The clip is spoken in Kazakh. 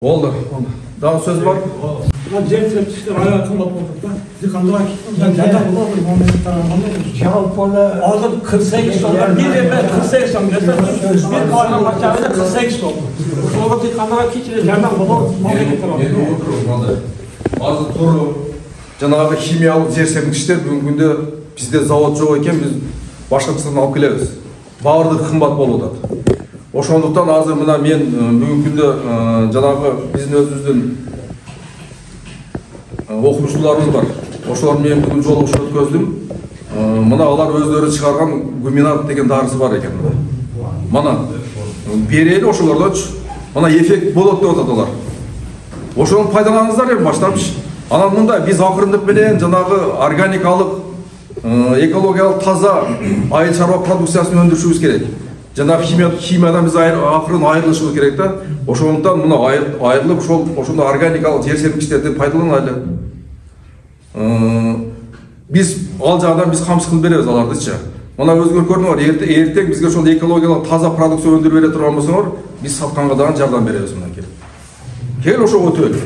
Oldu. Daha söz var mı? Cem tepkişler ayağa kılmak olduk da. Dikandılar ki. Aldım 48 dolar. Bir de ben 48 dolar. Bir kahve maçlarında 48 dolar. Sonra dikandılar ki içine yerden baba Bazı turu жаңағы химиялық жер серпілгіштер бүгінгі күнде бізде завод жоқ екен, біз башқұртстаннан алып келеміз. Барлығы қымбат болып жатады. Ошондуктан азыр мына мен бүгүнкү күндө жанагы биздин өзүбүздүн окумуштууларыбыз бар. Ошолор менен бүгүн жолугушуу өткөздүм. Мына алар өздөрү чыгарган гуминат деген дарысы бар экен. Мына берели ошолордончу. Мына эффект болот деп атат алар. Ошону пайдаланыңыздар эми баштапчы. Анан мында биз акырындап менен жанагы органикалык, экологиялык таза айыл чарба продукциясын өндүрүшүбүз керек. Жанагы химиядан биз акырын айырылышыбыз керек да. Ошондуктан мына айырылып ошондо органикалык жер серпкичтерди пайдаланалы. Биз ал жагынан биз камсыз кылып беребиз алардычы. Мына өзгөр көрүнүп бар. Эртең бизге ошол экологиялык таза продукция өндүрүп бере турган болсоңор, биз сатканга дагы жардам беребиз мына келип. Кел ошого өтөлү.